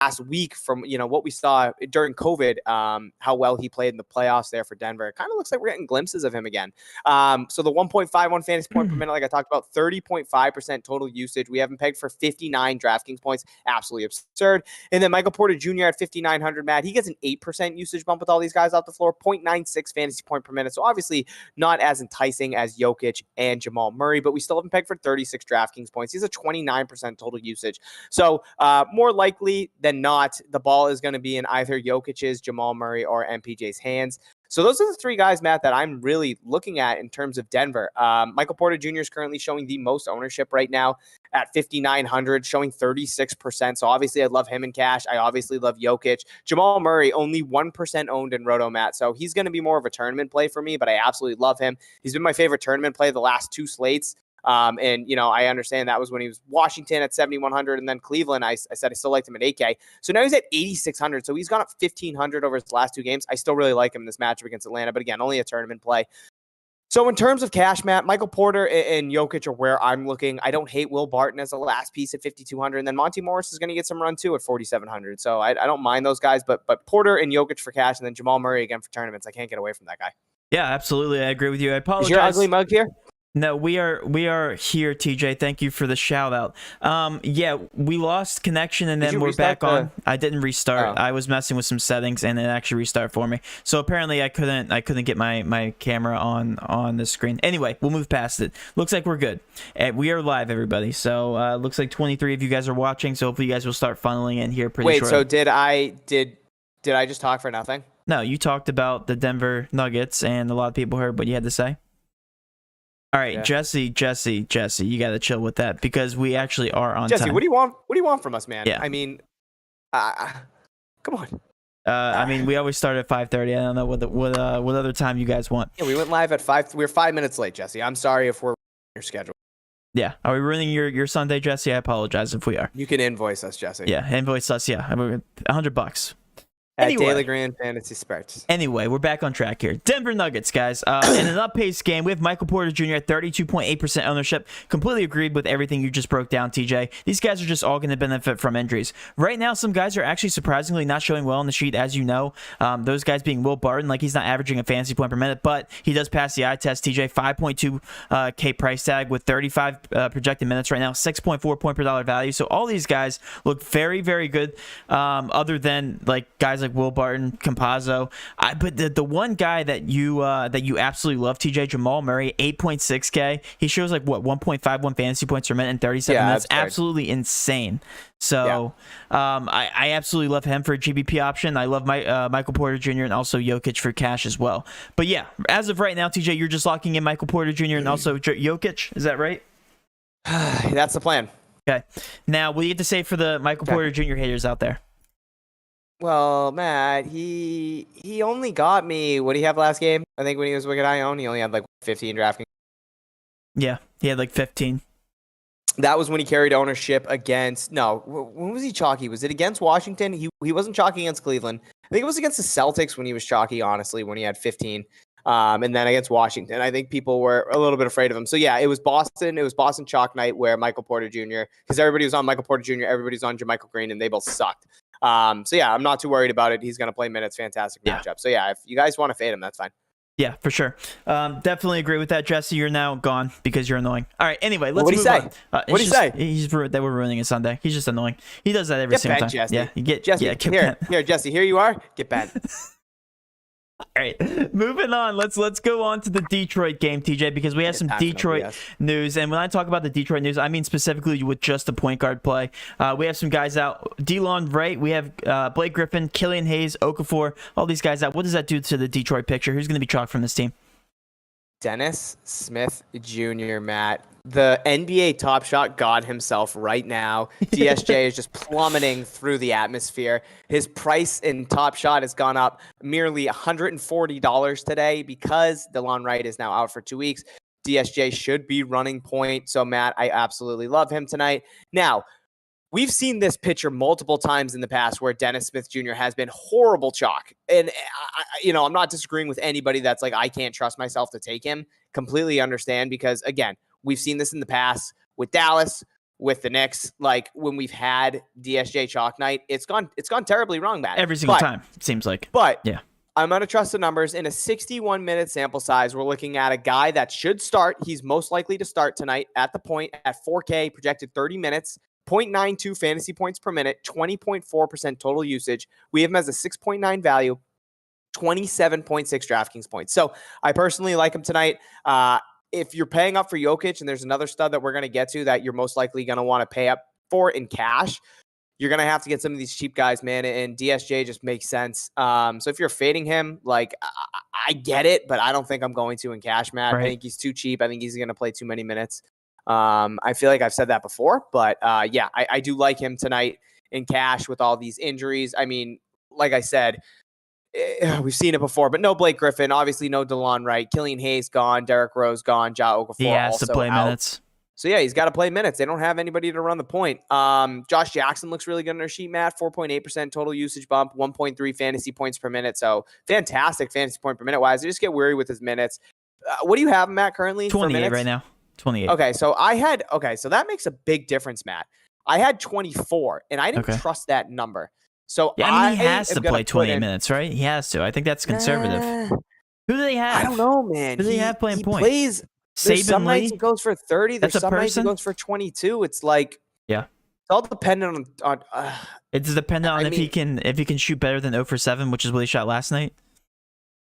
last week from, what we saw during COVID, how well he played in the playoffs there for Denver. It kind of looks like we're getting glimpses of him again. So the 1.51 fantasy point per minute, like I talked about, 30.5% total usage. We have him pegged for 59 DraftKings points. Absolutely absurd. And then Michael Porter Jr. at 5,900, Matt, he gets an 8% usage bump with all these guys off the floor, 0.96 fantasy point per minute. So obviously not as enticing as Jokic and Jamal Murray, but we still have him pegged for 36 DraftKings points. He's a 29% total usage. So more likely than not, the ball is going to be in either Jokic's, Jamal Murray, or MPJ's hands. So those are the three guys, Matt, that I'm really looking at in terms of Denver. Michael Porter Jr. is currently showing the most ownership right now at 5,900, showing 36%. So obviously I love him in cash. I obviously love Jokic. Jamal Murray, only 1% owned in Roto, Matt. So he's going to be more of a tournament play for me, but I absolutely love him. He's been my favorite tournament play the last two slates. And, I understand that was when he was Washington at 7,100 and then Cleveland. I said I still liked him at 8K. So now he's at 8,600. So he's gone up 1,500 over his last two games. I still really like him in this matchup against Atlanta, but again, only a tournament play. So in terms of cash, Matt, Michael Porter and Jokic are where I'm looking. I don't hate Will Barton as a last piece at 5,200. And then Monty Morris is going to get some run too at 4,700. So I don't mind those guys, but Porter and Jokic for cash and then Jamal Murray again for tournaments. I can't get away from that guy. Yeah, absolutely. I agree with you. I apologize. Is your ugly mug here? No, we are here, TJ. Thank you for the shout out. Yeah, we lost connection and then we're back on. I didn't restart. I was messing with some settings and it actually restarted for me. So apparently I couldn't get my camera on the screen. Anyway, we'll move past it. Looks like we're good. We are live, everybody. So looks like 23 of you guys are watching. So hopefully you guys will start funneling in here pretty shortly. So did I just talk for nothing? No, you talked about the Denver Nuggets and a lot of people heard what you had to say. All right, yeah. Jesse, you got to chill with that because we actually are on time. Jesse, what do you want? What do you want from us, man? Yeah. I mean, come on. I mean, we always start at 5:30. I don't know what other time you guys want. Yeah, we went live at 5. We were 5 minutes late, Jesse. I'm sorry if we're your schedule. Yeah. Are we ruining your Sunday, Jesse? I apologize if we are. You can invoice us, Jesse. Yeah, invoice us. Yeah, $100. At Daily Grand Fantasy Sports. Anyway, we're back on track here. Denver Nuggets, guys. In an up-paced game, we have Michael Porter Jr. at 32.8% ownership. Completely agreed with everything you just broke down, TJ. These guys are just all going to benefit from injuries. Right now, some guys are actually surprisingly not showing well on the sheet, as you know. Those guys being Will Barton, like he's not averaging a fantasy point per minute, but he does pass the eye test, TJ. 5.2K price tag with 35 projected minutes right now, 6.4 point per dollar value. So all these guys look very, very good, other than like guys like Will Barton, Campazzo. But the one guy that you absolutely love, TJ, Jamal Murray, 8.6K. He shows like what 1.51 fantasy points per minute in 37 minutes. Absolutely insane. So I absolutely love him for a GPP option. I love Michael Porter Jr. and also Jokic for cash as well. But yeah, as of right now, TJ, you're just locking in Michael Porter Jr. and also Jokic. Is that right? That's the plan. Okay. Now, what do you have to say for the Michael Porter Jr. haters out there? Well, Matt, he only got me. What did he have last game? I think when he was Wicked Ion, he only had like 15 DraftKings. Yeah, he had like 15. That was when he carried ownership against. No, when was he chalky? Was it against Washington? He wasn't chalky against Cleveland. I think it was against the Celtics when he was chalky. Honestly, when he had 15. And then against Washington, I think people were a little bit afraid of him. So yeah, it was Boston. It was Boston chalk night where Michael Porter Jr. because everybody was on Michael Porter Jr. Everybody's on Jermichael Green, and they both sucked. So yeah, I'm not too worried about it. He's going to play minutes. Fantastic matchup. So yeah, if you guys want to fade him, that's fine. Yeah, for sure. Definitely agree with that, Jesse. You're now gone because you're annoying. All right. Anyway, let's move on. What do you say? They were ruining his Sunday. He's just annoying. He does that every single time. Jesse. Yeah, you get Jesse. Yeah, here, Jesse. Here you are. Get bent. All right, moving on. Let's go on to the Detroit game, TJ, because we have some Detroit news. And when I talk about the Detroit news, I mean specifically with just the point guard play. We have some guys out. DeLon Wright. We have Blake Griffin, Killian Hayes, Okafor. All these guys out. What does that do to the Detroit picture? Who's going to be chalked from this team? Dennis Smith Jr., Matt. The NBA Top Shot god himself right now. DSJ is just plummeting through the atmosphere. His price in Top Shot has gone up merely $140 today because DeLon Wright is now out for 2 weeks. DSJ should be running point. So, Matt, I absolutely love him tonight. Now, we've seen this pitcher multiple times in the past where Dennis Smith Jr. has been horrible chalk. And, I'm not disagreeing with anybody that's like, I can't trust myself to take him. Completely understand because, again, we've seen this in the past with Dallas, with the Knicks. Like when we've had DSJ chalk night, it's gone terribly wrong, Matt. Every single time, it seems like. But yeah, I'm going to trust the numbers. In a 61-minute sample size, we're looking at a guy that should start. He's most likely to start tonight at the point at 4K, projected 30 minutes, 0.92 fantasy points per minute, 20.4% total usage. We have him as a 6.9 value, 27.6 DraftKings points. So I personally like him tonight. If you're paying up for Jokic, and there's another stud that we're going to get to that you're most likely going to want to pay up for in cash, you're going to have to get some of these cheap guys, man, and DSJ just makes sense. So if you're fading him, like, I get it, but I don't think I'm going to in cash, Matt. Right. I think he's too cheap. I think he's going to play too many minutes. I feel like I've said that before, but yeah, I do like him tonight in cash with all these injuries. I mean, like I said, we've seen it before, but no Blake Griffin, obviously no DeLon Wright, Killian Hayes gone, Derrick Rose gone, Ja Okafor he has also to play out. minutes. So, yeah, he's got to play minutes. They don't have anybody to run the point. Josh Jackson looks really good on their sheet, Matt. 4.8% total usage bump, 1.3 fantasy points per minute. So, fantastic fantasy point per minute wise. I just get weary with his minutes. What do you have, Matt, currently? 28 right now. 28. Okay, so so that makes a big difference, Matt. I had 24, and I didn't trust that number. So, yeah, I mean, he has to play 28 minutes, right? He has to. I think that's conservative. Who do they have? I don't know, man. Who do they have playing point? Plays. There's some nights it goes for 30. There's That's some nights it goes for 22. It's like, yeah, it's all dependent on. It's dependent on if he can shoot better than 0 for 7, which is what he shot last night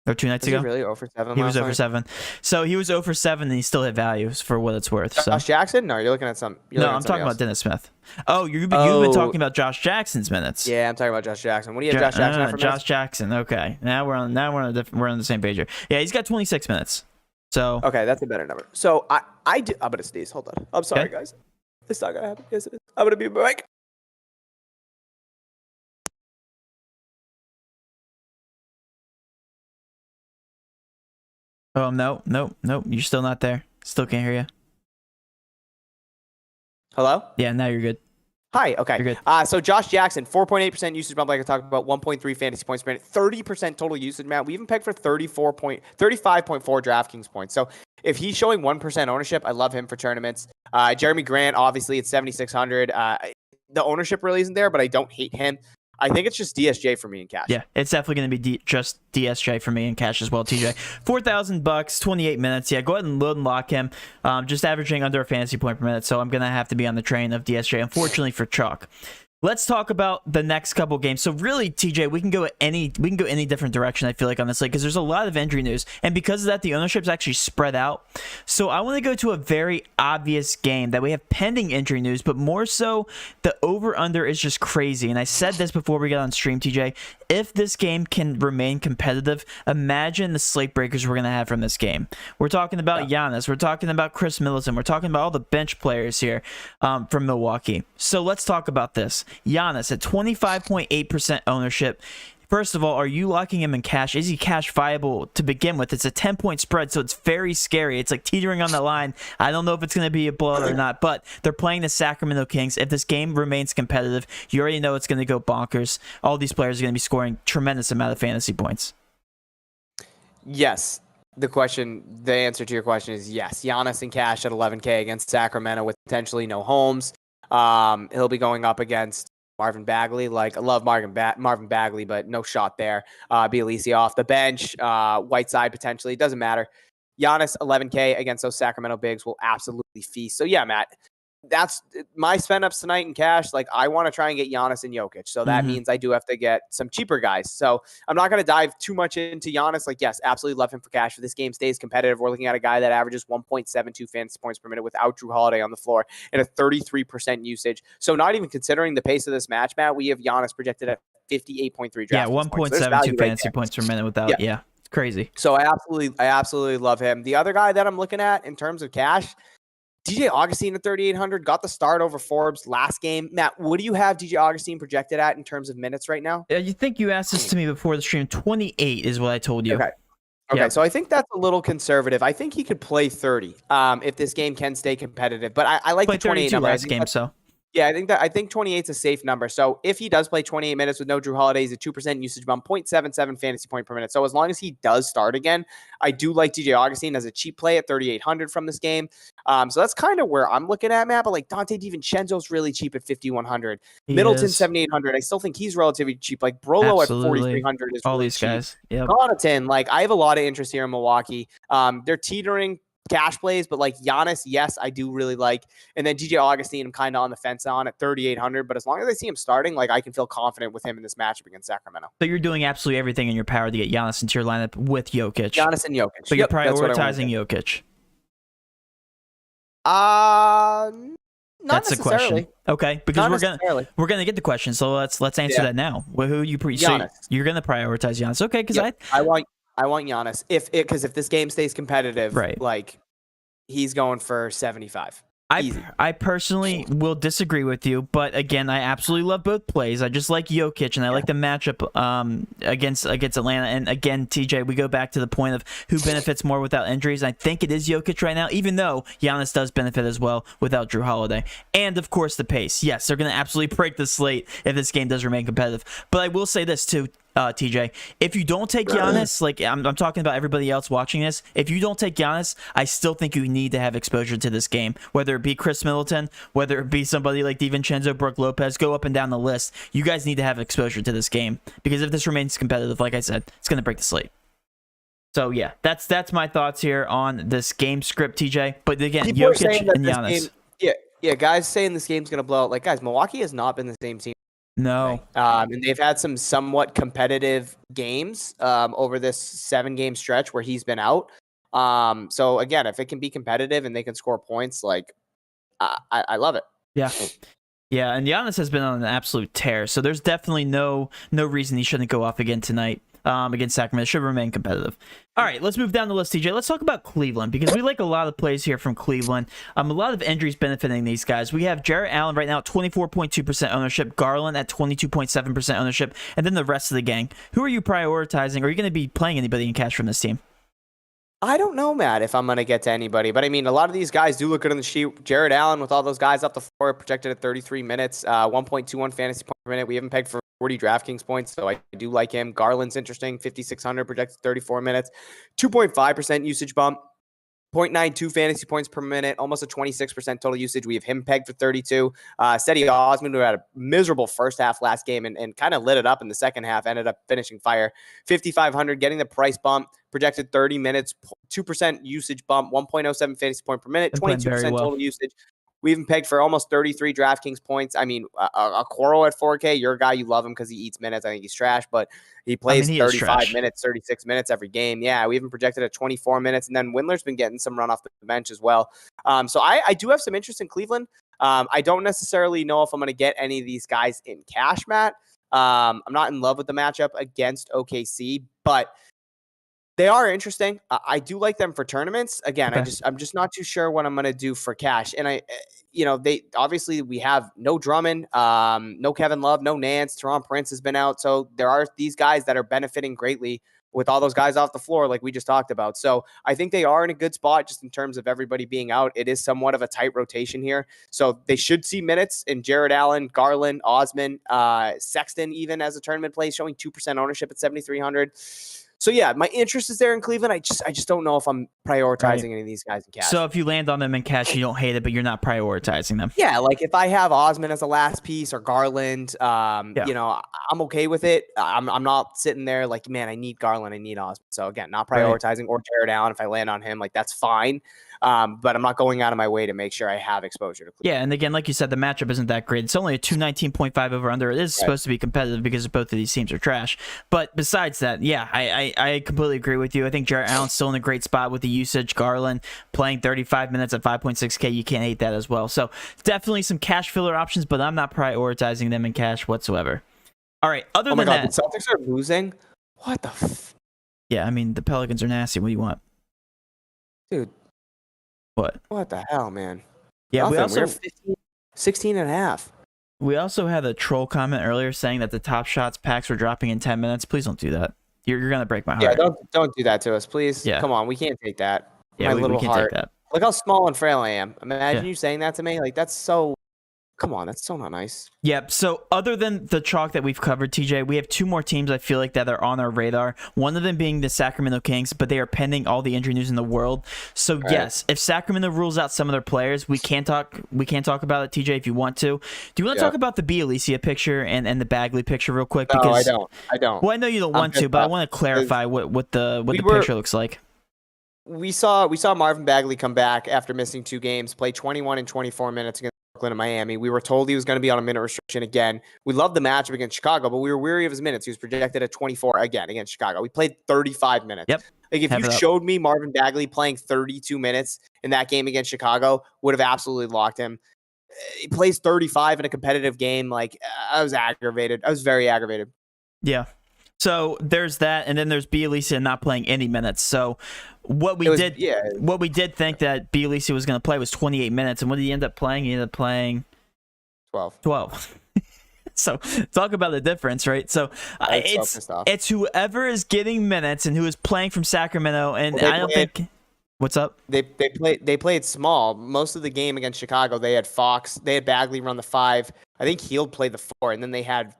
or 2 nights ago. He really 0 for 7? He was 0 for 7. So he was 0 for 7, and he still hit values for what it's worth. Josh Jackson? No, you're looking at some. No, I'm talking about Dennis Smith. Oh, you've been talking about Josh Jackson's minutes. Yeah, I'm talking about Josh Jackson. What do you have, Josh Jackson? At for Josh Jackson. Okay, now we're on the same page here. Yeah, he's got 26 minutes. So okay, that's a better number. So I'm gonna sneeze. Hold on. I'm sorry, guys. It's not gonna happen. Yes, it is. I'm gonna be back. Oh no. You're still not there. Still can't hear you. Hello? Yeah, now you're good. Hi. Okay. You're good. So Josh Jackson, 4.8% usage bump, like I talked about, 1.3 fantasy points per minute, 30% total usage, Matt. We even pegged for 35.4 DraftKings points. So if he's showing 1% ownership, I love him for tournaments. Jeremy Grant, obviously, it's 7,600. The ownership really isn't there, but I don't hate him. I think it's just DSJ for me in cash. Yeah, it's definitely going to be just DSJ for me in cash as well, TJ. $4,000, 28 minutes. Yeah, go ahead and load and lock him. Just averaging under a fantasy point per minute, so I'm going to have to be on the train of DSJ, unfortunately for chalk. Let's talk about the next couple games. So really, TJ, we can go any different direction, I feel like, on this league, because there's a lot of injury news. And because of that, the ownership's actually spread out. So I want to go to a very obvious game that we have pending injury news, but more so the over-under is just crazy. And I said this before we got on stream, TJ. If this game can remain competitive, imagine the slate breakers we're going to have from this game. We're talking about Giannis. We're talking about Chris Middleton. We're talking about all the bench players here from Milwaukee. So let's talk about this. Giannis at 25.8% ownership. First of all, are you locking him in cash? Is he cash viable to begin with? It's a 10-point spread, so it's very scary. It's like teetering on the line. I don't know if it's going to be a blowout or not, but they're playing the Sacramento Kings. If this game remains competitive, you already know it's going to go bonkers. All these players are going to be scoring tremendous amount of fantasy points. Yes. The answer to your question is yes. Giannis in cash at 11K against Sacramento with potentially no Holmes. He'll be going up against Marvin Bagley. Like, I love Marvin Bagley, but no shot there. Bielisa off the bench. Whiteside potentially. Doesn't matter. Giannis, 11K against those Sacramento bigs will absolutely feast. So, yeah, Matt, that's my spend ups tonight in cash. Like, I want to try and get Giannis and Jokic. So that means I do have to get some cheaper guys. So I'm not going to dive too much into Giannis. Like, yes, absolutely love him for cash. If this game stays competitive, we're looking at a guy that averages 1.72 fantasy points per minute without Drew Holiday on the floor and a 33% usage. So not even considering the pace of this match, Matt, we have Giannis projected at 58.3 draft. Yeah, 1.72 fantasy points per minute without. Yeah, it's crazy. So I absolutely love him. The other guy that I'm looking at in terms of cash, DJ Augustine at 3,800, got the start over Forbes last game. Matt, what do you have DJ Augustine projected at in terms of minutes right now? You think you asked this to me before the stream. 28 is what I told you. Okay, yeah. So I think that's a little conservative. I think he could play 30 if this game can stay competitive. But I like the 28 number. last game, so. Yeah, I think 28 is a safe number. So if he does play 28 minutes with no Drew Holiday, he's a 2% usage bump, 0.77 fantasy point per minute. So as long as he does start again, I do like DJ Augustine as a cheap play at 3,800 from this game. So that's kind of where I'm looking at, Matt. But like Dante DiVincenzo's really cheap at 5,100. Middleton 7,800. I still think he's relatively cheap. Like Brolo at 4,300 is all really these cheap. Guys. Yep. Connaughton, like I have a lot of interest here in Milwaukee. They're teetering cash plays, but like Giannis, yes, I do really like. And then DJ Augustine, I'm kind of on the fence on at 3,800. But as long as I see him starting, like I can feel confident with him in this matchup against Sacramento. So you're doing absolutely everything in your power to get Giannis into your lineup with Jokic. Giannis and Jokic. But you're prioritizing Jokic. Not That's the question. Okay, because we're gonna get the question. So let's answer that now. Well, who you Giannis. So you're gonna prioritize Giannis? Okay, because I want Giannis. Because if this game stays competitive, right, like he's going for 75. I personally will disagree with you, but again, I absolutely love both plays. I just like Jokic, and I like the matchup against Atlanta. And again, TJ, we go back to the point of who benefits more without injuries. I think it is Jokic right now, even though Giannis does benefit as well without Drew Holiday. And of course, the pace. Yes, they're going to absolutely break the slate if this game does remain competitive. But I will say this too. TJ, if you don't take Giannis, like I'm talking about everybody else watching this, if you don't take Giannis, I still think you need to have exposure to this game, whether it be Chris Middleton, whether it be somebody like DiVincenzo, Brook Lopez, go up and down the list. You guys need to have exposure to this game because if this remains competitive, like I said, it's going to break the slate. So yeah, that's my thoughts here on this game script, TJ. But again, Jokic and Giannis. Yeah, guys saying this game's going to blow out. Like, guys, Milwaukee has not been the same team. No. And they've had some somewhat competitive games over this 7-game stretch where he's been out. So again, if it can be competitive and they can score points, like I love it. Yeah. Yeah, and Giannis has been on an absolute tear. So there's definitely no reason he shouldn't go off again tonight. Against Sacramento. Should remain competitive. All right, let's move down the list, TJ. Let's talk about Cleveland because we like a lot of plays here from Cleveland. A lot of injuries benefiting these guys. We have Jarrett Allen right now at 24.2% ownership, Garland at 22.7% ownership, and then the rest of the gang. Who are you prioritizing? Are you going to be playing anybody in cash from this team? I don't know, Matt, if I'm going to get to anybody. But, I mean, a lot of these guys do look good on the sheet. Jarrett Allen with all those guys up the floor, projected at 33 minutes, 1.21 fantasy point per minute. We haven't pegged for 40 DraftKings points, so I do like him. Garland's interesting, 5,600, projected 34 minutes, 2.5% usage bump, 0.92 fantasy points per minute, almost a 26% total usage. We have him pegged for 32. Cedi Osman, who had a miserable first half last game and kind of lit it up in the second half, ended up finishing fire. 5,500, getting the price bump, projected 30 minutes, 2% usage bump, 1.07 fantasy point per minute, 22% total usage. We even pegged for almost 33 DraftKings points. I mean, a Coro at 4K, you're a guy, you love him because he eats minutes. I think he's trash, but he plays 35 minutes, 36 minutes every game. Yeah, we even projected at 24 minutes. And then Windler's been getting some run off the bench as well. So I do have some interest in Cleveland. I don't necessarily know if I'm going to get any of these guys in cash, Matt. I'm not in love with the matchup against OKC, but they are interesting. I do like them for tournaments. Again, okay. I'm just not too sure what I'm going to do for cash. And they obviously we have no Drummond, no Kevin Love, no Nance. Teron Prince has been out. So there are these guys that are benefiting greatly with all those guys off the floor, like we just talked about. So I think they are in a good spot just in terms of everybody being out. It is somewhat of a tight rotation here. So they should see minutes in Jarrett Allen, Garland, Osman, Sexton, even as a tournament play, showing 2% ownership at 7,300. So yeah, my interest is there in Cleveland. I just don't know if I'm prioritizing any of these guys in cash. So if you land on them in cash, you don't hate it, but you're not prioritizing them. Yeah, like if I have Osman as a last piece or Garland, I'm okay with it. I'm not sitting there like, man, I need Garland, I need Osman. So again, not prioritizing or Jarrett Allen. If I land on him, like that's fine. But I'm not going out of my way to make sure I have exposure to Cleveland. Yeah, and again, like you said, the matchup isn't that great. It's only a 219.5 over under. It is supposed to be competitive because both of these teams are trash. But besides that, yeah, I completely agree with you. I think Jarrett Allen's still in a great spot with the usage. Garland playing 35 minutes at 5.6K. You can't hate that as well. So definitely some cash filler options, but I'm not prioritizing them in cash whatsoever. All right, other than that. The Celtics are losing? What the Yeah, I mean, the Pelicans are nasty. What do you want? Dude. What the hell, man? Yeah, we're 16 and a half. We also had a troll comment earlier saying that the top shots packs were dropping in 10 minutes. Please don't do that. You're going to break my heart. Yeah, don't do that to us, please. Yeah. Come on, we can't take that. Yeah, my little we can't heart. Take that. Look how small and frail I am. Imagine you saying that to me. Like, that's so Come on, that's so not nice. Yep. So other than the chalk that we've covered, TJ, we have two more teams I feel like that are on our radar. One of them being the Sacramento Kings, but they are pending all the injury news in the world. So right. Yes, if Sacramento rules out some of their players, we can't talk about it, TJ, if you want to. Do you want to talk about the Bielitsa picture and the Bagley picture real quick? Because, no, I don't. Well, I know you don't want to, but I want to clarify what the picture looks like. We saw Marvin Bagley come back after missing 2 games, play 21 and 24 minutes against Brooklyn and Miami. We were told he was going to be on a minute restriction again. We loved the matchup against Chicago, but we were weary of his minutes. He was projected at 24 again against Chicago. We played 35 minutes. Yep. Like if you showed me Marvin Bagley playing 32 minutes in that game against Chicago, would have absolutely locked him. He plays 35 in a competitive game. Like I was aggravated. I was very aggravated. Yeah. So there's that, and then there's Bielitsa not playing any minutes. So what we did think that Bielitsa was going to play was 28 minutes, and what did he end up playing? He ended up playing 12. So talk about the difference, right? So it's whoever is getting minutes and who is playing from Sacramento, and I don't think. What's up? They played small most of the game against Chicago. They had Fox, they had Bagley run the 5. I think Hield played the 4, and then they had.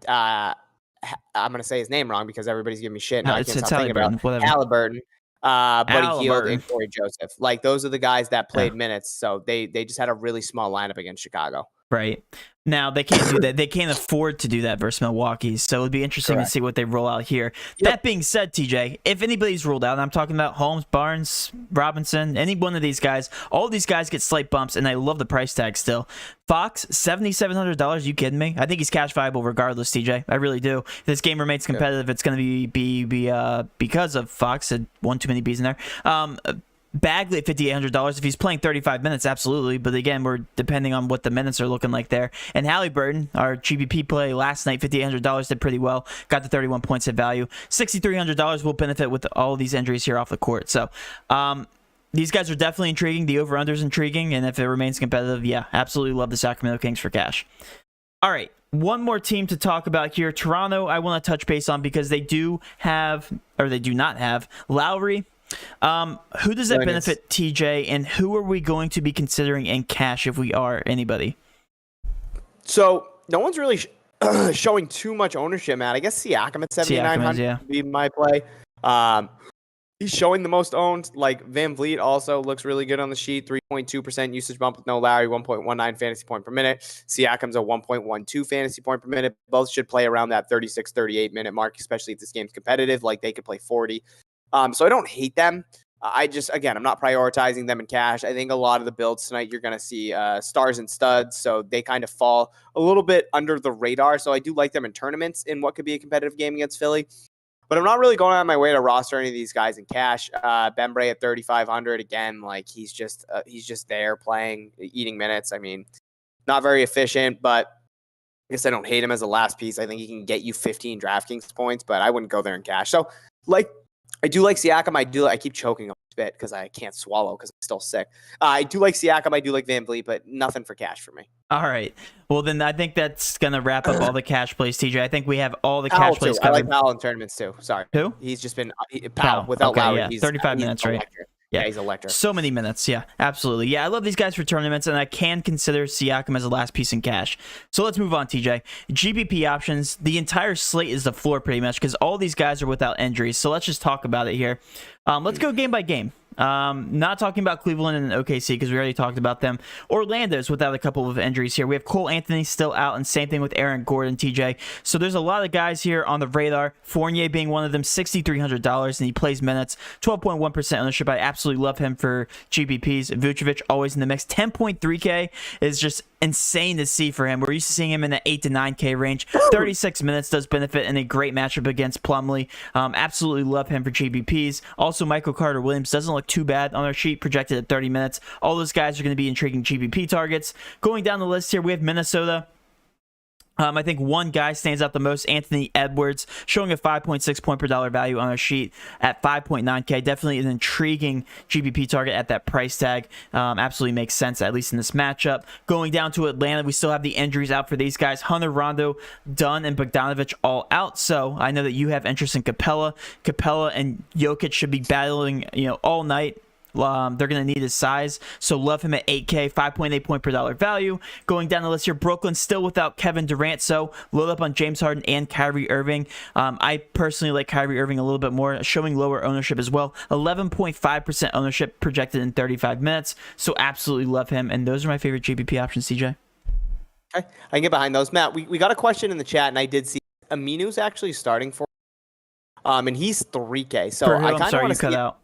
I'm going to say his name wrong because everybody's giving me shit. No, it's Halliburton. Halliburton, Buddy Hield, and Corey Joseph. Like, those are the guys that played minutes. So they just had a really small lineup against Chicago. Right. Now, they can't do that. They can't afford to do that versus Milwaukee. So it'd be interesting to see what they roll out here. Yep. That being said, TJ, if anybody's ruled out, and I'm talking about Holmes, Barnes, Robinson, any one of these guys, all these guys get slight bumps, and I love the price tag still. Fox, $7,700. You kidding me? I think he's cash viable regardless, TJ. I really do. If this game remains competitive, it's going to be because of Fox. Had one too many B's in there. Bagley at $5,800. If he's playing 35 minutes, absolutely. But again, we're depending on what the minutes are looking like there. And Halliburton, our GPP play last night, $5,800, did pretty well. Got the 31 points at value. $6,300 will benefit with all these injuries here off the court. So these guys are definitely intriguing. The over-under is intriguing. And if it remains competitive, yeah, absolutely love the Sacramento Kings for cash. All right. One more team to talk about here. Toronto, I want to touch base on because they do not have Lowry. Who does that benefit, TJ, and who are we going to be considering in cash if we are anybody? So no one's really showing too much ownership, Matt. I guess Siakam at 7,900 would be my play. He's showing the most owned. Like Van Vliet also looks really good on the sheet. 3.2% usage bump with no Lowry, 1.19 fantasy point per minute. Siakam's a 1.12 fantasy point per minute. Both should play around that 36, 38 minute mark, especially if this game's competitive. Like they could play 40. So I don't hate them. I'm not prioritizing them in cash. I think a lot of the builds tonight, you're going to see stars and studs. So they kind of fall a little bit under the radar. So I do like them in tournaments in what could be a competitive game against Philly. But I'm not really going on my way to roster any of these guys in cash. Bembre at 3,500. Again, like he's just there playing, eating minutes. I mean, not very efficient, but I guess I don't hate him as a last piece. I think he can get you 15 DraftKings points, but I wouldn't go there in cash. So I do like Siakam. I keep choking a bit because I can't swallow because I'm still sick. I do like Siakam. I do like Van Vliet, but nothing for cash for me. All right. Well, then I think that's going to wrap up all the cash plays, TJ. I think we have all the cash plays covered. I like Powell in tournaments too. Sorry. Who? He's just been Powell without Lowry. Yeah. 35 minutes, right? Yeah, he's electric. So many minutes. Yeah, absolutely. Yeah, I love these guys for tournaments, and I can consider Siakam as a last piece in cash. So let's move on, TJ. GPP options. The entire slate is the floor pretty much because all these guys are without injuries. So let's just talk about it here. Let's go game by game. Not talking about Cleveland and OKC because we already talked about them. Orlando's without a couple of injuries here. We have Cole Anthony still out, and same thing with Aaron Gordon, TJ. So there's a lot of guys here on the radar. Fournier being one of them, $6,300, and he plays minutes, 12.1% ownership. I absolutely love him for GPPs. Vucevic always in the mix. 10.3K is just insane to see for him. We're used to seeing him in the 8 to 9K range. 36 minutes does benefit in a great matchup against Plumlee. Absolutely love him for GPPs. Also, Michael Carter-Williams doesn't look too bad on our sheet, projected at 30 minutes. All those guys are going to be intriguing GPP targets. Going down the list here, we have Minnesota. I think one guy stands out the most, Anthony Edwards, showing a 5.6 point per dollar value on our sheet at 5.9K. Definitely an intriguing GPP target at that price tag. Absolutely makes sense, at least in this matchup. Going down to Atlanta, we still have the injuries out for these guys. Hunter Rondo, Dunn, and Bogdanovich all out. So I know that you have interest in Capella. Capella and Jokic should be battling, all night. They're going to need his size. So love him at 8K, 5.8 point per dollar value. Going down the list here, Brooklyn still without Kevin Durant. So load up on James Harden and Kyrie Irving. I personally like Kyrie Irving a little bit more, showing lower ownership as well. 11.5% ownership projected in 35 minutes. So absolutely love him. And those are my favorite GPP options, CJ. Okay, I can get behind those. Matt, we got a question in the chat, and I did see Aminu's actually starting for, and he's 3K. So I kind of want to cut out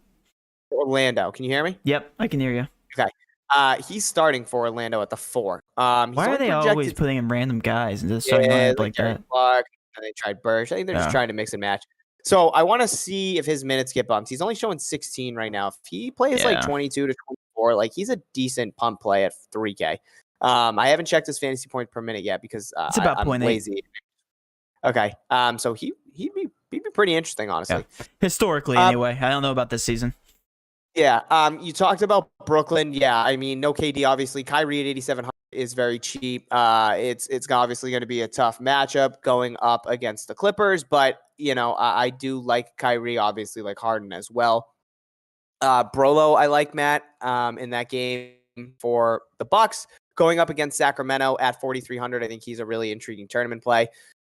Orlando. Can you hear me? Yep, I can hear you. Okay. He's starting for Orlando at the 4. Why are they always putting in random guys and just starting lineup like that? Clark, and they tried Burge. I think they're just trying to mix and match. So I want to see if his minutes get bumped. He's only showing 16 right now. If he plays like 22 to 24, like he's a decent pump play at 3K. I haven't checked his fantasy points per minute yet because it's about I'm lazy. Okay. So he'd be pretty interesting, honestly. Yeah. Historically, anyway. I don't know about this season. Yeah. You talked about Brooklyn. Yeah. I mean, no KD, obviously. Kyrie at 8,700 is very cheap. It's obviously going to be a tough matchup going up against the Clippers, but you know, I do like Kyrie, obviously, like Harden as well. Brolo, I like Matt in that game for the Bucks. Going up against Sacramento at 4,300, I think he's a really intriguing tournament play.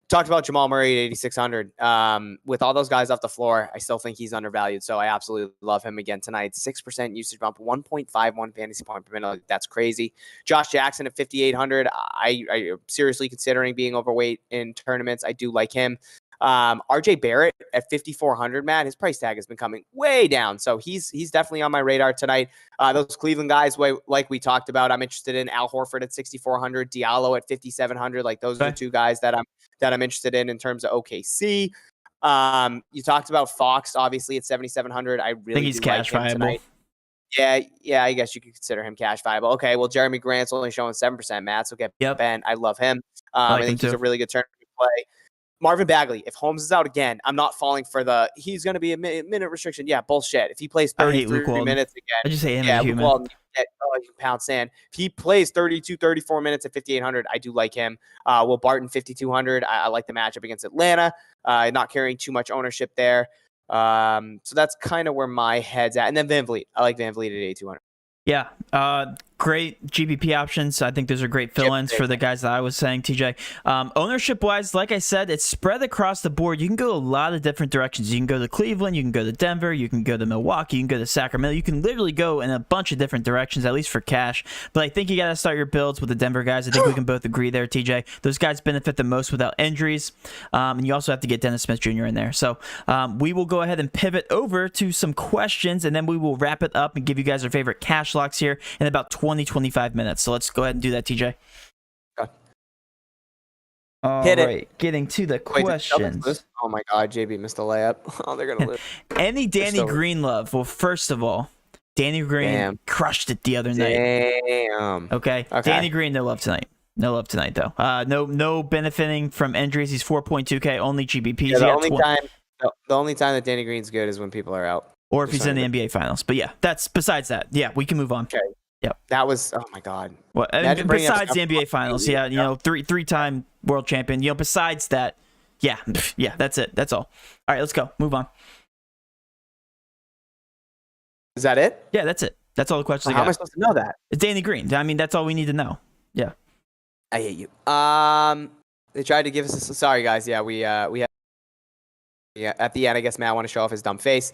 Talked about Jamal Murray at 8,600. With all those guys off the floor, I still think he's undervalued. So I absolutely love him again tonight. 6% usage bump, 1.51 fantasy point per minute. That's crazy. Josh Jackson at 5,800. I seriously considering being overweight in tournaments. I do like him. RJ Barrett at 5,400, Matt, his price tag has been coming way down. So he's definitely on my radar tonight. Those Cleveland guys, like we talked about, I'm interested in Al Horford at 6,400, Diallo at 5,700. Like those are the two guys that I'm interested in terms of OKC. You talked about Fox, obviously at 7,700. I think he's cash viable tonight. Yeah, I guess you could consider him cash viable. Okay, well, Jeremy Grant's only showing 7%, Matt, so get Ben. I love him. I think he's a really good tournament play. Marvin Bagley, if Holmes is out again, I'm not falling for he's going to be a minute restriction. Yeah, bullshit. If he plays 33 minutes again. I just say him as a human. You can pound sand. If he plays 32, 34 minutes at 5,800, I do like him. Will Barton, 5,200. I like the matchup against Atlanta. Not carrying too much ownership there. So that's kind of where my head's at. And then Van Vliet. I like Van Vliet at 8,200. Yeah, great GPP options. I think those are great fill-ins for the guys that I was saying, TJ. Ownership-wise, like I said, it's spread across the board. You can go a lot of different directions. You can go to Cleveland, you can go to Denver, you can go to Milwaukee, you can go to Sacramento. You can literally go in a bunch of different directions, at least for cash. But I think you got to start your builds with the Denver guys. I think we can both agree there, TJ. Those guys benefit the most without injuries. And you also have to get Dennis Smith Jr. in there. So we will go ahead and pivot over to some questions, and then we will wrap it up and give you guys our favorite cash locks here in about 20-25 minutes. So let's go ahead and do that, TJ. Okay. All right, getting to the questions. Oh my God, JB missed a layup. Oh, they're gonna lose. Any Danny Green love? Well, first of all, Danny Green crushed it the other night. Damn. Okay. Danny Green, no love tonight. No love tonight though. No benefiting from injuries. He's 4.2K, only GPPs. Yeah, the only time that Danny Green's good is when people are out. Or if he's in the NBA Finals. But yeah, besides that. Yeah, we can move on. Okay. Yep. That was, oh my God. Well, besides the NBA Finals, you know, three-time world champion. You know, besides that, yeah, that's it. That's all. All right, let's go. Move on. Is that it? Yeah, that's it. That's all the questions I got. How am I supposed to know that? It's Danny Green. I mean, that's all we need to know. Yeah. I hate you. They tried to give us sorry guys. Yeah, we had at the end, I guess Matt want to show off his dumb face.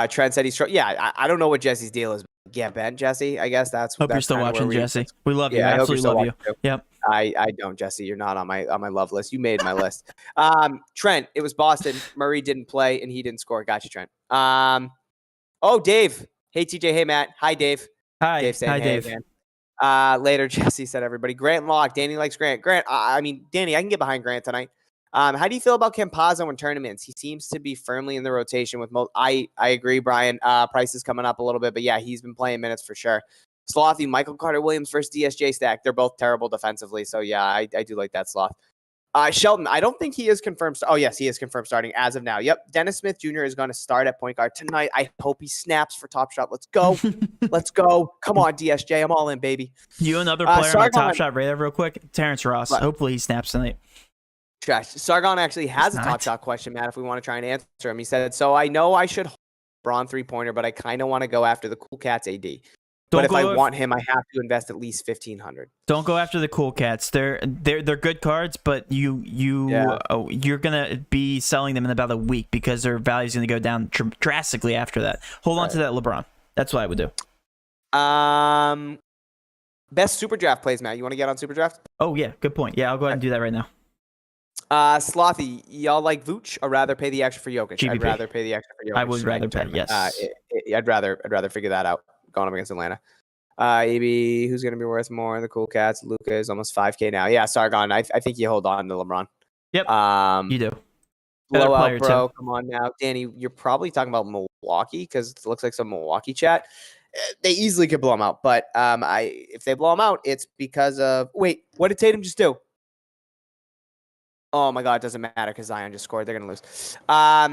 Trent said he's I don't know what Jesse's deal is. Yeah, Ben, Jesse. I guess that's. Hope you're still watching, Jesse. We love you. I absolutely love you. Yep. I don't, Jesse. You're not on my love list. You made my list. Trent, it was Boston. Murray didn't play and he didn't score. Gotcha, Trent. Oh, Dave. Hey, TJ. Hey, Matt. Hi, Dave. Hi. Dave saying, Hi, Dave. Man. Later, Jesse said everybody. Grant Locke. Danny likes Grant. I mean, Danny, I can get behind Grant tonight. How do you feel about Campazzo in tournaments? He seems to be firmly in the rotation with most. I agree, Brian. Price is coming up a little bit, but yeah, he's been playing minutes for sure. Slothy, Michael Carter Williams versus DSJ stack. They're both terrible defensively, so yeah, I do like that Sloth. Shelton, I don't think he is confirmed. Oh yes, he is confirmed starting as of now. Yep, Dennis Smith Jr. is going to start at point guard tonight. I hope he snaps for Top Shot. Let's go, let's go. Come on, DSJ, I'm all in, baby. You another player on the Top Shot radar, real quick. Terrence Ross. What? Hopefully he snaps tonight. Trash. Sargon actually has a Top Shot question, Matt, if we want to try and answer him. He said, so I know I should LeBron 3-pointer, but I kind of want to go after the Cool Cats AD. Don't But if I go want him, I have to invest at least $1,500. Don't go after the Cool Cats. They're good cards, but you're gonna be selling them in about a week because their value's gonna go down drastically after that. Hold on to that LeBron. That's what I would do. Best super draft plays, Matt. You want to get on super draft? Oh yeah, good point. Yeah, I'll go ahead and do that right now. Slothy, y'all like Vooch or rather pay the extra for Jokic? GPP. I'd rather pay the extra for Jokic. I would rather pay. Yes. I'd rather figure that out going up against Atlanta. AB, who's going to be worth more? The Cool Cats. Luka is almost 5K now. Yeah, Sargon. I think you hold on to LeBron. Yep. You do. Blow out, bro. Too. Come on now, Danny. You're probably talking about Milwaukee because it looks like some Milwaukee chat. They easily could blow them out, but if they blow them out, it's because of wait. What did Tatum just do? Oh my God, it doesn't matter because Zion just scored. They're gonna lose. I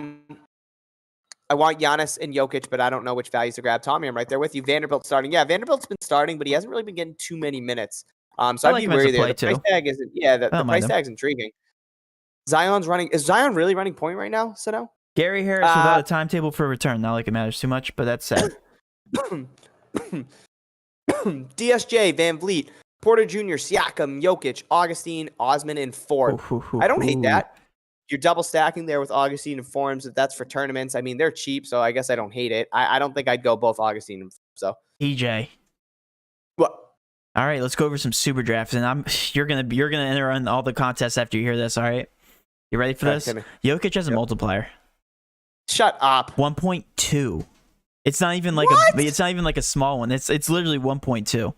want Giannis and Jokic, but I don't know which values to grab. Tommy, I'm right there with you. Vanderbilt starting. Yeah, Vanderbilt's been starting, but he hasn't really been getting too many minutes. So I'd be wary there. The price tag isn't. Yeah, the price tag's intriguing. Zion's running. Is Zion really running point right now, Sano? Gary Harris without a timetable for return. Not like it matters too much, but that's sad. DSJ, Van Vliet, Porter Jr., Siakam, Jokic, Augustine, Osman, and Ford. I don't hate that. You're double stacking there with Augustine and Forms. If that's for tournaments, I mean, they're cheap, so I guess I don't hate it. I don't think I'd go both Augustine and so. EJ. What? All right, let's go over some super drafts, and you're gonna enter in all the contests after you hear this. All right, you ready for this? Jokic has a multiplier. Shut up. 1.2. It's not even like it's not even like a small one. It's literally 1.2.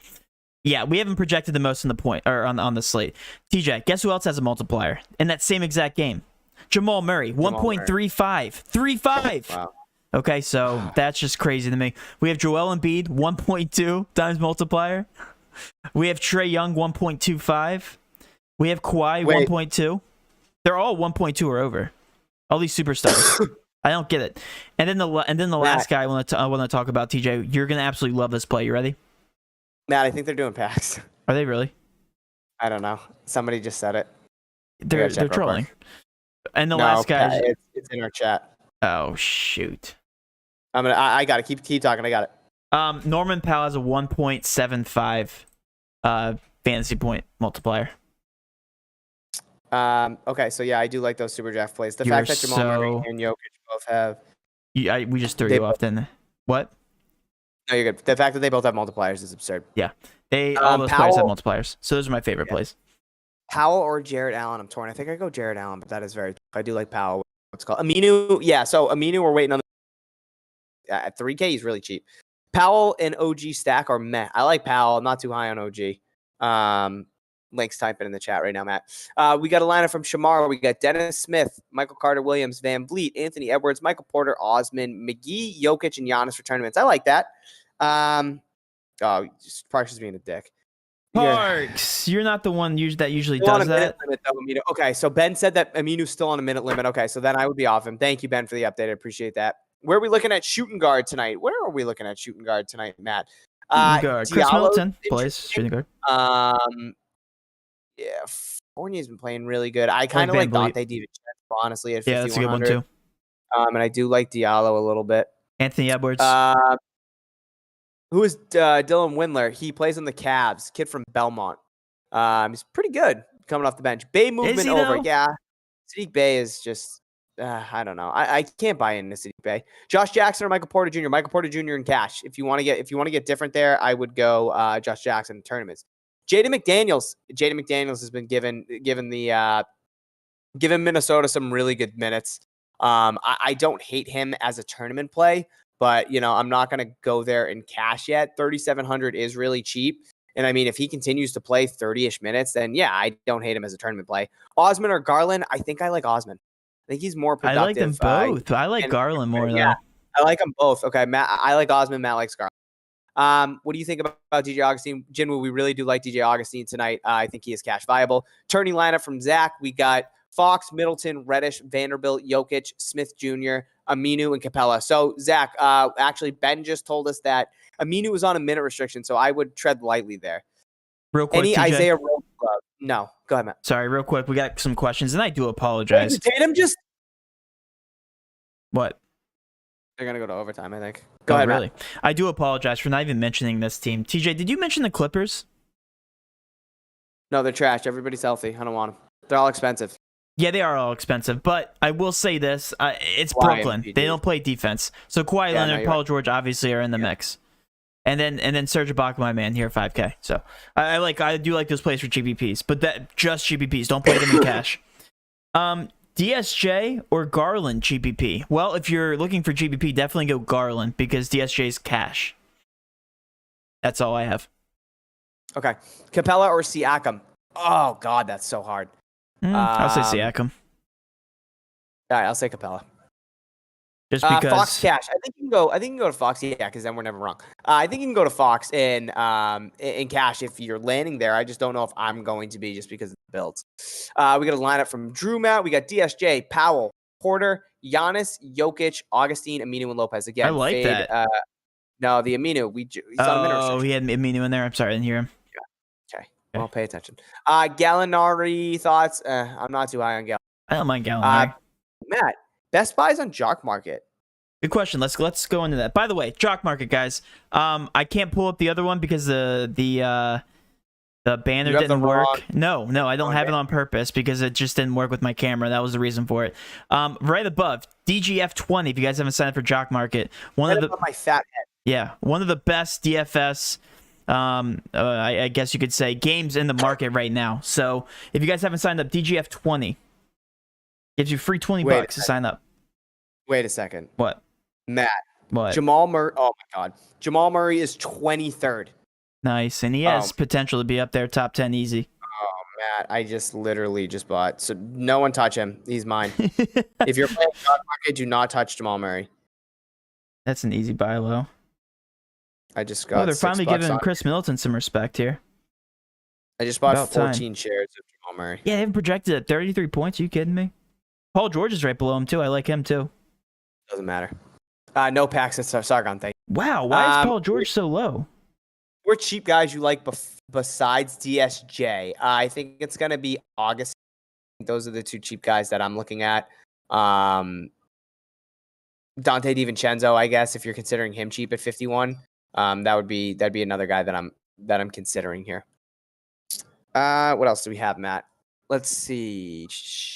Yeah, we haven't projected the most in the point or on the slate. TJ, guess who else has a multiplier in that same exact game? Jamal Murray, 1.35. 35. Wow. Okay, so that's just crazy to me. We have Joel Embiid, 1.2 times multiplier. We have Trae Young, 1.25. We have Kawhi, 1.2. They're all 1.2 or over. All these superstars. I don't get it. And then the last guy I want to talk about, TJ. You're gonna absolutely love this play. You ready? Matt, I think they're doing packs. Are they really? I don't know. Somebody just said it. They're trolling. And the last guy, it's in our chat. Oh shoot! I got to keep talking. I got it. Norman Powell has a 1.75 fantasy point multiplier. Okay, so yeah, I do like those super draft plays. The fact that Jamal Murray and Jokic both have. We just threw you off, didn't they? What? No, you're good. The fact that they both have multipliers is absurd. Yeah, all those players have multipliers. So those are my favorite plays. Powell or Jarrett Allen? I'm torn. I think I go Jarrett Allen, but that is very. I do like Powell. What's called Aminu? Yeah, so Aminu, we're waiting on. At 3K, he's really cheap. Powell and OG stack are meh. I like Powell. I'm not too high on OG. Links type it in the chat right now, Matt. We got a lineup from Shamar. We got Dennis Smith, Michael Carter Williams, Van Vliet, Anthony Edwards, Michael Porter, Osman, McGee, Jokic, and Giannis for tournaments. I like that. Parks is being a dick. Parks, you're not the one that usually does that. Limit, though, okay, so Ben said that Aminu's still on a minute limit. Okay, so then I would be off him. Thank you, Ben, for the update. I appreciate that. Where are we looking at shooting guard tonight? Where are we looking at shooting guard tonight, Matt? Chris Middleton plays shooting guard. Yeah, Fournier's been playing really good. I kind of like Dante DiVincenzo, honestly, at 5,100. Yeah, that's a good one too. And I do like Diallo a little bit. Anthony Edwards. Who is Dylan Windler? He plays on the Cavs. Kid from Belmont. He's pretty good coming off the bench. Bay movement over. Though? Yeah. Sadiq Bey is just, I don't know. I can't buy into Sadiq Bey. Josh Jackson or Michael Porter Jr. Michael Porter Jr. in cash. If you want to get different there, I would go Josh Jackson in tournaments. Jaden McDaniels. Jaden McDaniels has been given Minnesota some really good minutes. I don't hate him as a tournament play. But, I'm not going to go there in cash yet. 3,700 is really cheap. And, I mean, if he continues to play 30-ish minutes, then, yeah, I don't hate him as a tournament play. Osman or Garland, I think I like Osman. I think he's more productive. I like them both. I like Garland more, though. Yeah, I like them both. Okay, Matt, I like Osman. Matt likes Garland. What do you think about DJ Augustine? Jinwoo, we really do like DJ Augustine tonight. I think he is cash viable. Turning lineup from Zach, we got Fox, Middleton, Reddish, Vanderbilt, Jokic, Smith Jr., Aminu, and Capella. So, Zach, actually, Ben just told us that Aminu was on a minute restriction, so I would tread lightly there. Real quick, Any TJ? Isaiah Rose club? No. Go ahead, Matt. Sorry, real quick. We got some questions, and I do apologize. Wait, Tatum just... What? They're gonna go to overtime, I think. Go ahead, really? Matt. I do apologize for not even mentioning this team. TJ, did you mention the Clippers? No, they're trash. Everybody's healthy. I don't want them. They're all expensive. Yeah, they are all expensive, but I will say this: it's Kawhi Brooklyn. and They don't play defense, so Kawhi Yeah, Leonard, no, Paul right. George obviously are in the mix, and then Serge Ibaka, my man, here 5K. So I do like those plays for GPPs, but that just GPPs. Don't play them in cash. DSJ or Garland GPP? Well, if you're looking for GPP, definitely go Garland because DSJ's cash. That's all I have. Okay. Capella or Siakam? Oh God, that's so hard. I'll say Siakam. All right, I'll say Capella. Just because Fox cash. I think you can go. I think you can go to Fox. Yeah, because then we're never wrong. I think you can go to Fox in cash if you're landing there. I just don't know if I'm going to be just because of the builds. We got a lineup from Drew Matt. We got DSJ, Powell, Porter, Giannis, Jokic, Augustine, Aminu, and Lopez. Again, I like that. No, the Aminu. He's on a minute restriction. He had Aminu in there. I'm sorry, I didn't hear him. Okay. Well, pay attention. Gallinari thoughts. I'm not too high on Gallinari. I don't mind Gallinari. Matt, best buys on Jock Market. Good question. Let's go into that. By the way, Jock Market, guys. I can't pull up the other one because the banner didn't work. No, I don't have it on purpose because it just didn't work with my camera. That was the reason for it. Right above DGF20. If you guys haven't signed up for Jock Market, one of my fat head. Yeah, one of the best DFS. I guess you could say games in the market right now. So if you guys haven't signed up, DGF20 gives you free $20 to sign up. Wait a second. What? Matt. What? Jamal Murray. Oh my God. Jamal Murray is 23rd. Nice, and he has potential to be up there, top 10 easy. Oh, Matt, I just literally just bought. So no one touch him. He's mine. If you're playing stock market, do not touch Jamal Murray. That's an easy buy low. I just got. Oh, they're finally giving Chris Middleton some respect here. I just bought 14 shares of Jamal Murray. Yeah, they haven't projected at 33 points. Are you kidding me? Paul George is right below him too. I like him too. Doesn't matter. No packs at Sargon. Thank you. Wow, why is Paul George so low? We're cheap guys you like besides DSJ. I think it's gonna be August. Those are the two cheap guys that I'm looking at. Dante DiVincenzo, I guess, if you're considering him cheap at 51, that'd be another guy that I'm considering here. What else do we have, Matt? Let's see.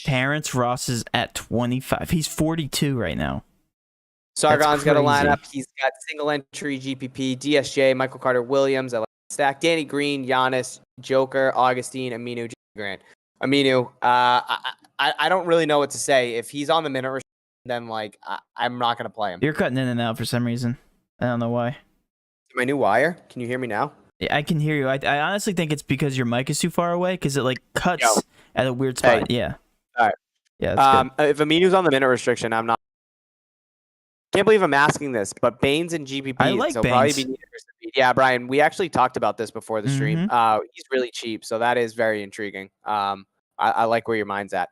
Terrence Ross is at 25. He's 42 right now. Sargon's got a lineup. He's got single entry GPP, DSJ, Michael Carter Williams. I like the stack. Danny Green, Giannis, Joker, Augustine, Aminu, Grant. Aminu, I don't really know what to say. If he's on the minute restriction, then I'm not gonna play him. You're cutting in and out for some reason. I don't know why. My new wire. Can you hear me now? Yeah, I can hear you. I honestly think it's because your mic is too far away because it cuts at a weird spot. Hey. Yeah. All right. Yeah. That's good. If Aminu's on the minute restriction, I'm not. Can't believe I'm asking this, but Baines and GPP. I like Baines. Yeah, Brian, we actually talked about this before the stream. He's really cheap, so that is very intriguing. I like where your mind's at.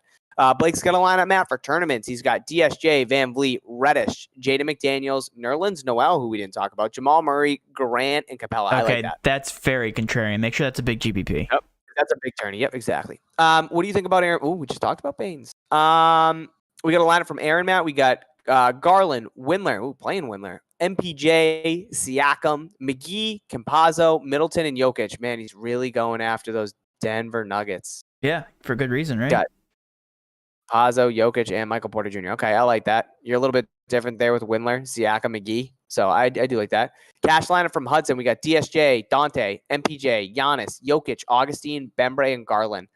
Blake's got a lineup, Matt, for tournaments. He's got DSJ, Van Vliet, Reddish, Jaden McDaniels, Nerlens Noel, who we didn't talk about, Jamal Murray, Grant, and Capella. Okay, I like that. That's very contrarian. Make sure that's a big GPP. Yep, that's a big tourney. Yep, exactly. What do you think about Aaron? Oh, we just talked about Baines. We got a lineup from Aaron, Matt. We got Garland, Windler. Ooh, playing Windler. MPJ, Siakam, McGee, Campazzo, Middleton, and Jokic. Man, he's really going after those Denver Nuggets. Yeah, for good reason, right? Got Campazzo, Jokic, and Michael Porter Jr. Okay, I like that. You're a little bit different there with Windler, Siakam, McGee. So I do like that. Cash lineup from Hudson. We got DSJ, Dante, MPJ, Giannis, Jokic, Augustine, Bembre, and Garland.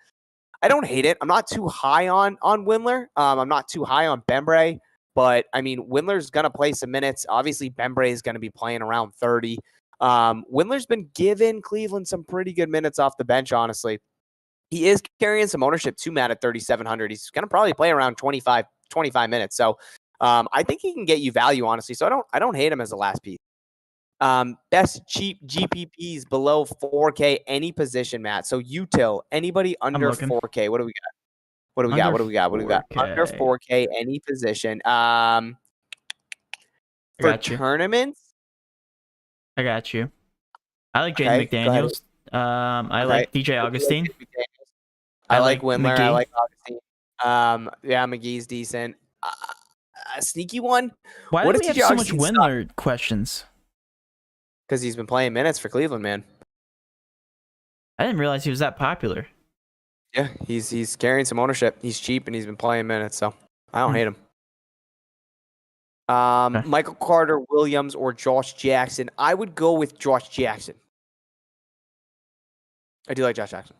I don't hate it. I'm not too high on Windler. I'm not too high on Bembre. But, I mean, Windler's going to play some minutes. Obviously, Bembre is going to be playing around 30. Windler's been giving Cleveland some pretty good minutes off the bench, honestly. He is carrying some ownership too, Matt, at 3,700. He's going to probably play around 25 minutes. So, I think he can get you value, honestly. So, I don't hate him as a last piece. Best cheap GPPs below 4K, any position, Matt. So, util, anybody under 4K. What do we got? What do we got? Under 4K, any position. For tournaments? I got you. I like Jaden McDaniels. I like DJ Augustine. I like Windler. I like Augustine. Yeah, McGee's decent. a sneaky one. Why What do if we have TJ so much Augustine Windler questions? Because he's been playing minutes for Cleveland, man. I didn't realize he was that popular. Yeah, he's carrying some ownership. He's cheap and he's been playing minutes, so I don't hate him. Okay. Michael Carter Williams or Josh Jackson. I would go with Josh Jackson. I do like Josh Jackson.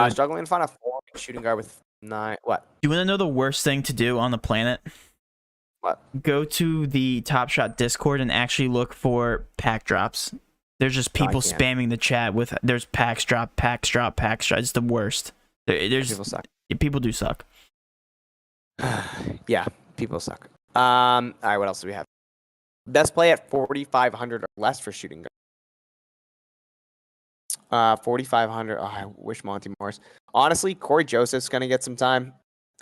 Struggling to find a 4 shooting guard with 9. What? You want to know the worst thing to do on the planet? What? Go to the Top Shot Discord and actually look for pack drops. There's just people spamming the chat with there's packs drop, packs drop, packs drop. It's the worst. People suck. People do suck. Yeah, people suck. All right, what else do we have? Best play at 4,500 or less for shooting guard. 4,500. Oh, I wish Monty Morris. Honestly, Corey Joseph's gonna get some time.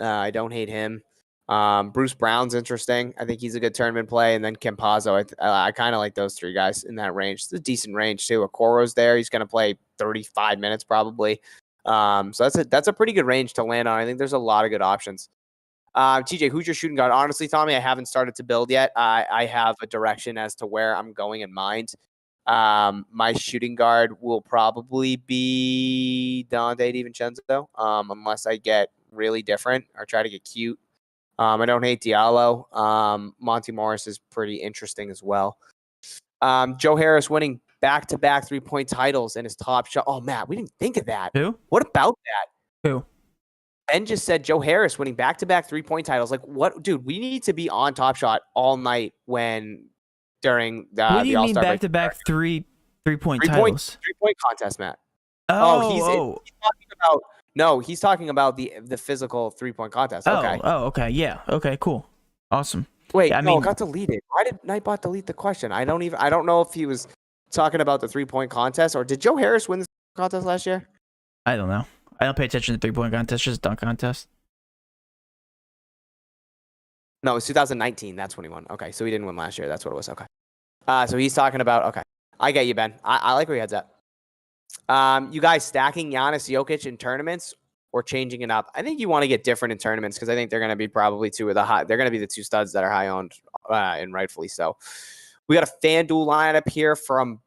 I don't hate him. Bruce Brown's interesting. I think he's a good tournament play. And then Campazzo, I kind of like those 3 guys in that range. It's a decent range too. Okoro's there. He's going to play 35 minutes probably. So that's a pretty good range to land on. I think there's a lot of good options. TJ, who's your shooting guard? Honestly, Tommy, I haven't started to build yet. I have a direction as to where I'm going in mind. My shooting guard will probably be Dante DiVincenzo, unless I get really different or try to get cute. I don't hate Diallo. Monty Morris is pretty interesting as well. Joe Harris winning back-to-back 3-point titles in his Top Shot. Oh, Matt, we didn't think of that. Who? What about that? Who? Ben just said Joe Harris winning back-to-back 3-point titles. Like, what? Dude, we need to be on Top Shot all night during the What do you the mean All-Star break. back-to-back three-point titles? 3-point contest, Matt. He's talking about... No, he's talking about the physical 3-point contest. Okay. Okay. Yeah. Okay, cool. Awesome. Wait, yeah, it got deleted. Why did Nightbot delete the question? I don't know if he was talking about the 3-point contest or did Joe Harris win the contest last year? I don't know. I don't pay attention to 3-point contest, just dunk contest. No, it was 2019. That's when he won. Okay, so he didn't win last year. That's what it was. Okay. So he's talking about, okay. I get you, Ben. I like where your head's at. You guys stacking Giannis, Jokic in tournaments or changing it up? I think you want to get different in tournaments because I think they're going to be probably they're going to be the 2 studs that are high owned and rightfully so. We got a FanDuel lineup here from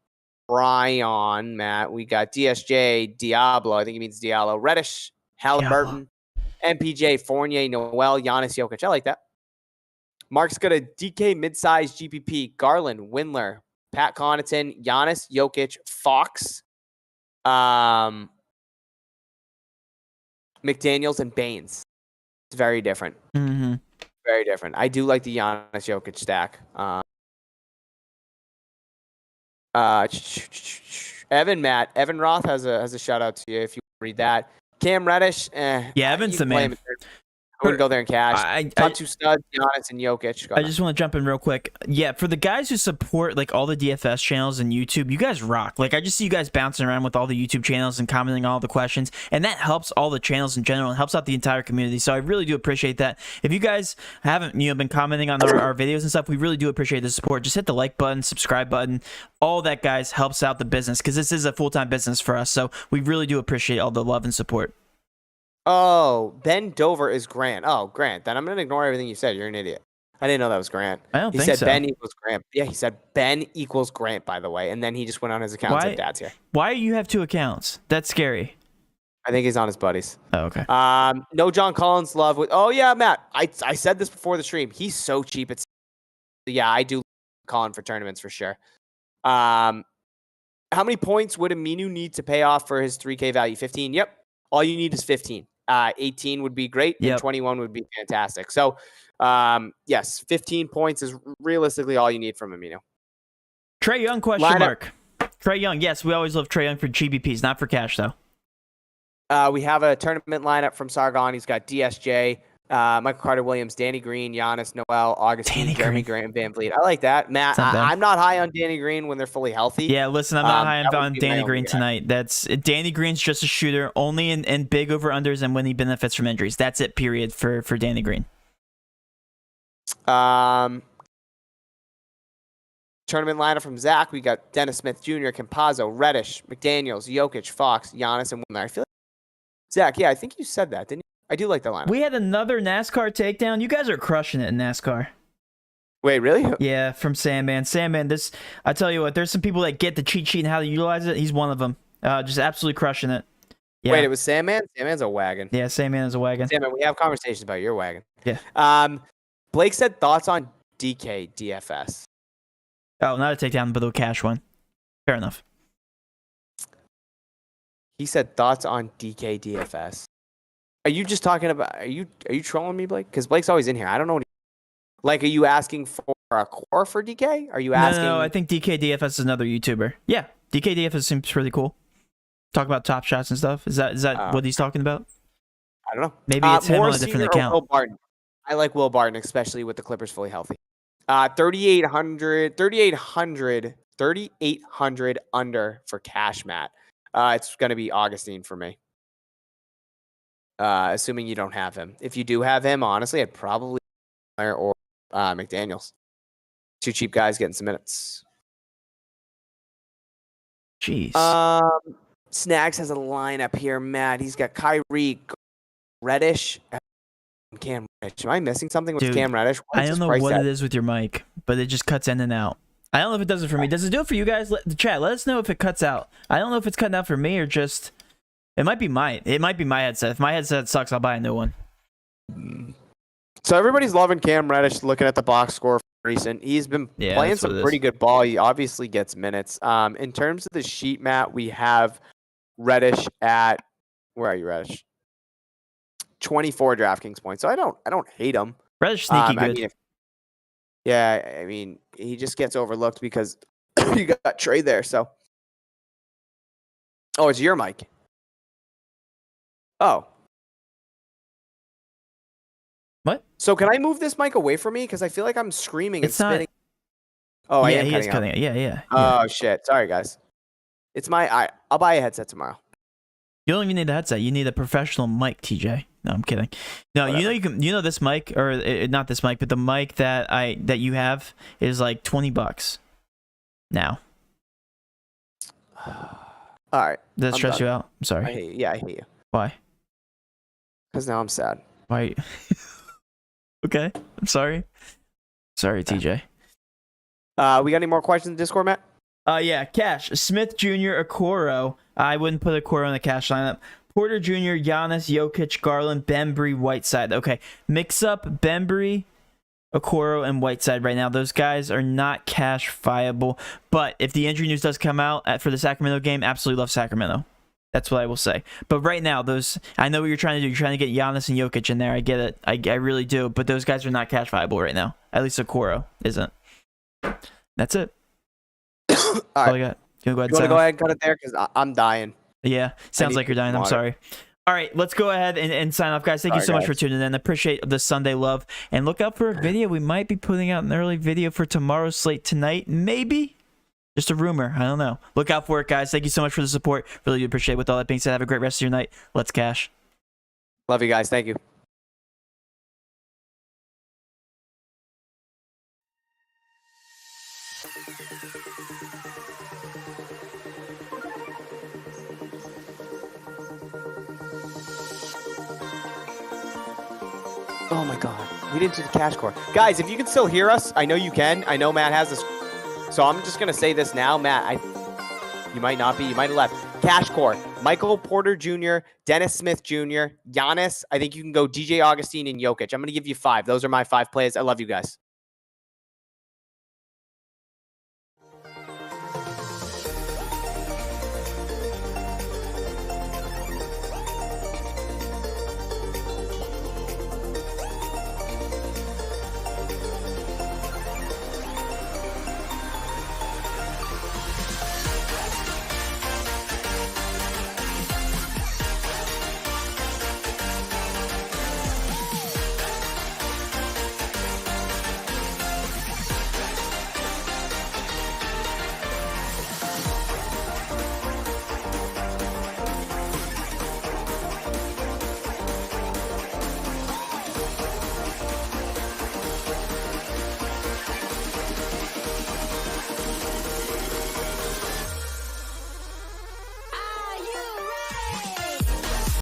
Brian, Matt. We got DSJ, Diablo. I think he means Diallo. Reddish, Halliburton, MPJ, Fournier, Noel, Giannis, Jokic. I like that. Mark's got a DK mid-size GPP, Garland, Windler, Pat Connaughton, Giannis, Jokic, Fox, McDaniels, and Baines. It's very different. Mm-hmm. Very different. I do like the Giannis Jokic stack. Evan Roth has a shout out to you if you read that. Cam Reddish, yeah, Evan's the man. I wouldn't go there in cash. Top 2 studs, Giannis and Jokic. I just want to jump in real quick. Yeah, for the guys who support like all the DFS channels and YouTube, you guys rock. Like I just see you guys bouncing around with all the YouTube channels and commenting on all the questions, and that helps all the channels in general and helps out the entire community. So I really do appreciate that. If you guys haven't been commenting on our videos and stuff, we really do appreciate the support. Just hit the like button, subscribe button. All that, guys, helps out the business because this is a full-time business for us. So we really do appreciate all the love and support. Oh, Ben Dover is Grant. Oh, Grant. Then I'm going to ignore everything you said. You're an idiot. I didn't know that was Grant. I don't think so. He said so. Ben equals Grant. Yeah, he said Ben equals Grant, by the way. And then he just went on his account and said Dad's here. Why do you have 2 accounts? That's scary. I think he's on his buddies. Oh, okay. No John Collins love with. Oh, yeah, Matt. I said this before the stream. He's so cheap. Yeah, I do Colin for tournaments for sure. How many points would Aminu need to pay off for his 3K value? 15? Yep. All you need is 15. 18 would be great, and 21 would be fantastic. So, yes, 15 points is realistically all you need from Aminu. Trae Young question mark. Trae Young, yes, we always love Trae Young for GPPs, not for cash though. We have a tournament lineup from Sargon. He's got DSJ, Michael Carter Williams, Danny Green, Giannis, Noel, Augustine, Jeremy Grant, Van Vliet. I like that. Matt, I'm not high on Danny Green when they're fully healthy. Yeah, listen, I'm not high on Danny Green tonight. Danny Green's just a shooter, only in big over-unders and when he benefits from injuries. That's it, period, for Danny Green. Tournament lineup from Zach. We got Dennis Smith Jr., Campazzo, Reddish, McDaniels, Jokic, Fox, Giannis, and Windler. I feel like Zach, yeah, I think you said that, didn't you? I do like the lineup. We had another NASCAR takedown. You guys are crushing it in NASCAR. Wait, really? Yeah, from Sandman. Sandman, I tell you what, there's some people that get the cheat sheet and how to utilize it. He's one of them. Just absolutely crushing it. Yeah. Wait, it was Sandman? Sandman's a wagon. Yeah, Sandman is a wagon. Sandman, we have conversations about your wagon. Yeah. Blake said thoughts on DK DFS. Oh, not a takedown, but a cash one. Fair enough. He said thoughts on DK DFS. Are you just talking about? Are you trolling me, Blake? Because Blake's always in here. I don't know. Are you asking for a core for DK? Are you asking? No, I think DK DFS is another YouTuber. Yeah, DK DFS seems pretty cool. Talk about top shots and stuff. Is that what he's talking about? I don't know. Maybe it's him on a different account. Will Barton. I like Will Barton, especially with the Clippers fully healthy. 3,800 under for cash, Matt. It's going to be Augustine for me. Assuming you don't have him. If you do have him, honestly, I'd probably or McDaniels. Two cheap guys getting some minutes. Jeez. Snags has a lineup here, Matt. He's got Kyrie, Reddish, and Cam Reddish. Am I missing something with Cam Reddish? I don't know what it is with your mic, but it just cuts in and out. I don't know if it does it for me. Does it do it for you guys? The chat, let us know if it cuts out. I don't know if it's cutting out for me or just... It might be my headset. If my headset sucks, I'll buy a new one. So everybody's loving Cam Reddish, looking at the box score recent. He's been playing some pretty good ball. He obviously gets minutes. In terms of the sheet, Matt, we have Reddish at... Where are you, Reddish? 24 DraftKings points. So I don't hate him. Reddish sneaky good. I mean, he just gets overlooked because you got Trey there. So, it's your mic. Oh, what? So can I move this mic away from me because I feel like I'm screaming and spitting? Oh, yeah, he is cutting it. Yeah. Oh shit! Sorry, guys. It's I'll buy a headset tomorrow. You don't even need a headset. You need a professional mic, TJ. No, I'm kidding. No, whatever. You know this mic, or not this mic, but the mic that you have is like $20 now. All right. Does that stress you out? I'm sorry. I hate you. Yeah, I hate you. Why? Because now I'm sad. Why? Okay. I'm sorry. Sorry, TJ. We got any more questions in Discord, Matt? Yeah. Cash. Smith Jr., Okoro. I wouldn't put Okoro in the cash lineup. Porter Jr., Giannis, Jokic, Garland, Bembry, Whiteside. Okay. Mix up Bembry, Okoro, and Whiteside right now. Those guys are not cash viable. But if the injury news does come out for the Sacramento game, absolutely love Sacramento. That's what I will say. But right now, I know what you're trying to do. You're trying to get Giannis and Jokic in there. I get it. I really do. But those guys are not cash viable right now. At least Okoro isn't. That's it. All right. All I got. You want to go ahead and cut it there? Because I'm dying. Yeah. Sounds like you're dying. I'm sorry. All right. Let's go ahead and sign off, guys. Thank you so much for tuning in. Appreciate the Sunday love. And look out for a video. We might be putting out an early video for tomorrow's slate tonight. Maybe. Just a rumor. I don't know. Look out for it, guys. Thank you so much for the support. Really do appreciate it. With all that being said, have a great rest of your night. Let's cash. Love you guys. Thank you. Oh my God. We didn't do the cash core. Guys, if you can still hear us, I know you can. I know Matt has this. So I'm just going to say this now. Matt, you might not be. You might have left. Cash core. Michael Porter Jr., Dennis Smith Jr., Giannis. I think you can go DJ Augustine and Jokic. I'm going to give you 5. Those are my 5 plays. I love you guys.